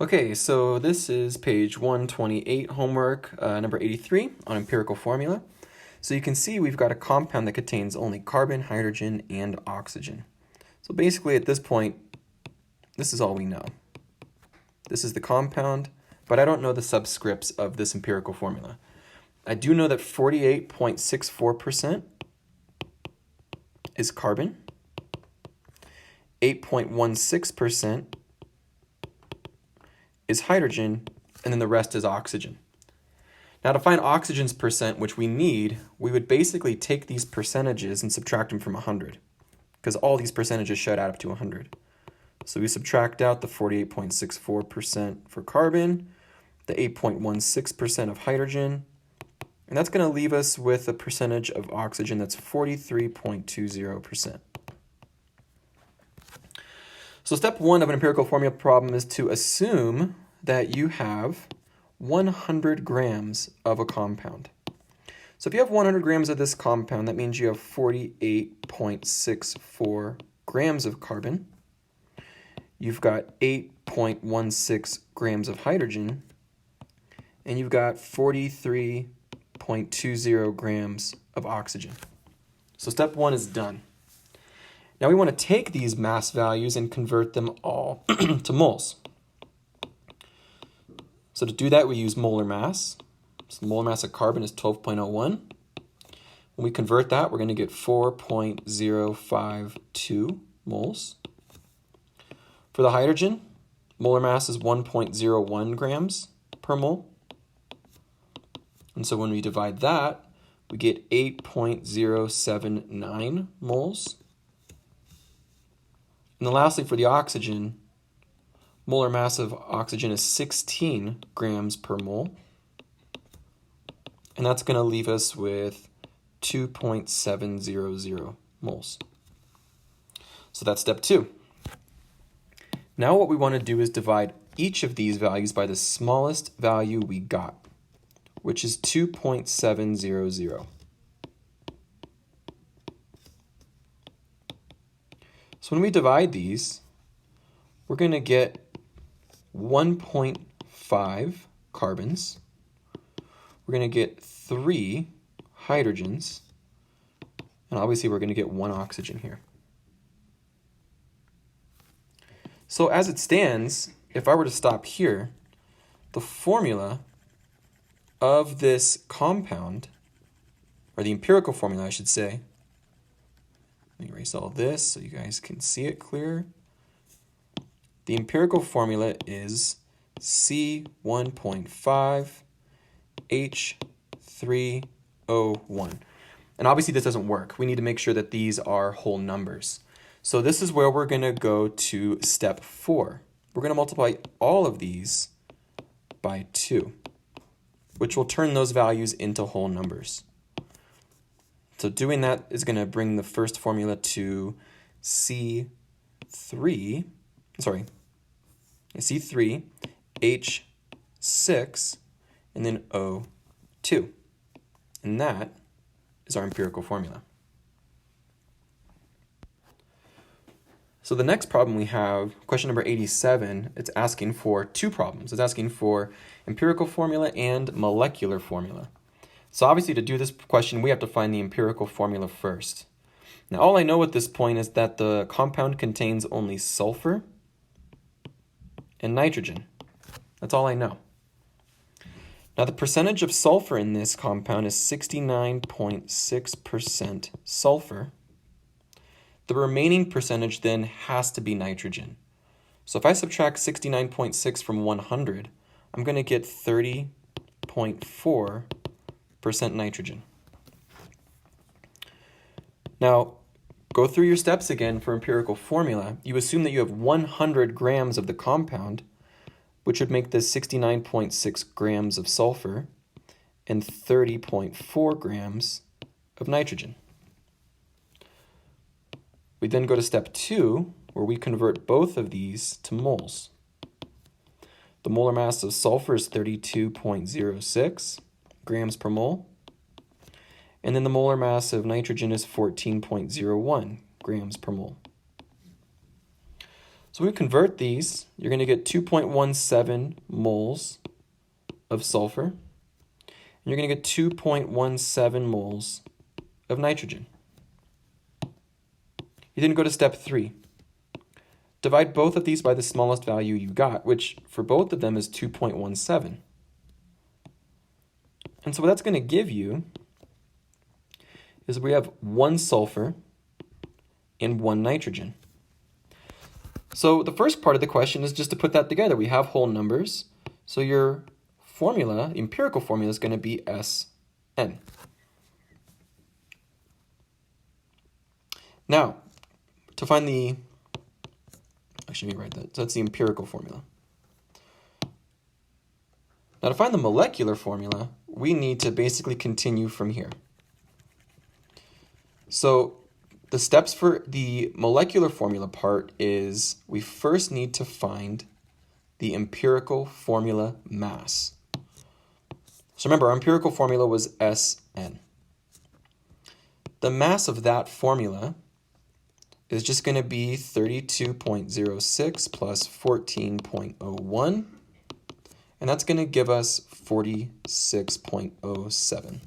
Okay, so this is page 128, homework number 83 on empirical formula. So you can see we've got a compound that contains only carbon, hydrogen, and oxygen. So basically at this point, this is all we know. This is the compound, but I don't know the subscripts of this empirical formula. I do know that 48.64% is carbon, 8.16% is hydrogen, and then the rest is oxygen. Now to find oxygen's percent, which we need, we would basically take these percentages and subtract them from 100, because all these percentages should add up to 100. So we subtract out the 48.64% for carbon, the 8.16% of hydrogen, and that's going to leave us with a percentage of oxygen that's 43.20%. So step one of an empirical formula problem is to assume that you have 100 grams of a compound. So if you have 100 grams of this compound, that means you have 48.64 grams of carbon. You've got 8.16 grams of hydrogen, and you've got 43.20 grams of oxygen. So step one is done. Now we want to take these mass values and convert them all to moles. So to do that, we use molar mass. So the molar mass of carbon is 12.01. When we convert that, we're going to get 4.052 moles. For the hydrogen, molar mass is 1.01 grams per mole. And so when we divide that, we get 8.079 moles. And then lastly, for the oxygen, molar mass of oxygen is 16 grams per mole. And that's going to leave us with 2.700 moles. So that's step two. Now what we want to do is divide each of these values by the smallest value we got, which is 2.700. So when we divide these, we're going to get 1.5 carbons. We're going to get 3 hydrogens. And obviously we're going to get 1 oxygen here. So as it stands, if I were to stop here, the formula of this compound, or the empirical formula I should say, let me erase all this so you guys can see it clear. The empirical formula is C1.5H3O1. And obviously this doesn't work. We need to make sure that these are whole numbers. So this is where we're going to go to step 4. We're going to multiply all of these by 2, which will turn those values into whole numbers. So doing that is going to bring the first formula to C3, H6, and then O2. And that is our empirical formula. So the next problem we have, question number 87, it's asking for two problems. It's asking for empirical formula and molecular formula. So obviously to do this question, we have to find the empirical formula first. Now all I know at this point is that the compound contains only sulfur and nitrogen. That's all I know. Now the percentage of sulfur in this compound is 69.6% sulfur. The remaining percentage then has to be nitrogen. So if I subtract 69.6 from 100, I'm going to get 30.4% nitrogen. Now, go through your steps again for empirical formula. You assume that you have 100 grams of the compound, which would make this 69.6 grams of sulfur and 30.4 grams of nitrogen. We then go to step 2, where we convert both of these to moles. The molar mass of sulfur is 32.06 grams per mole. And then the molar mass of nitrogen is 14.01 grams per mole. So So when we convert these, you're going to get 2.17 moles of sulfur, and you're going to get 2.17 moles of nitrogen. You then go to step 3. Divide both of these by the smallest value you got, which for both of them is 2.17. And so what that's going to give you is we have 1 sulfur and 1 nitrogen. So the first part of the question is just to put that together. We have whole numbers, so your formula, empirical formula, is going to be Sn. Now, to find the, actually let me write that, so that's the empirical formula. Now to find the molecular formula, we need to basically continue from here. So the steps for the molecular formula part is we first need to find the empirical formula mass. So remember, our empirical formula was Sn. The mass of that formula is just going to be 32.06 plus 14.01, and that's going to give us 46.07.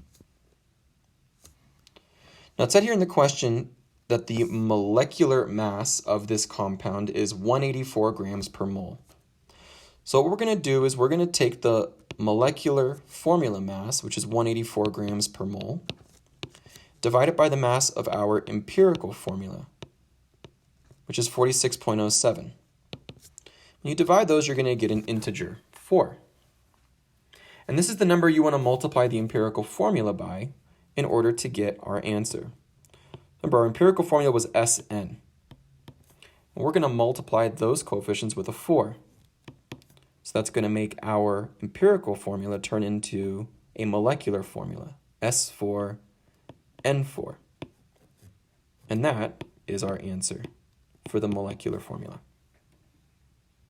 Now it said here in the question that the molecular mass of this compound is 184 grams per mole. So what we're going to do is we're going to take the molecular formula mass, which is 184 grams per mole, divide it by the mass of our empirical formula, which is 46.07. When you divide those, you're going to get an integer, 4. And this is the number you want to multiply the empirical formula by in order to get our answer. Remember, our empirical formula was Sn. And we're going to multiply those coefficients with a 4. So that's going to make our empirical formula turn into a molecular formula, S4N4. And that is our answer for the molecular formula.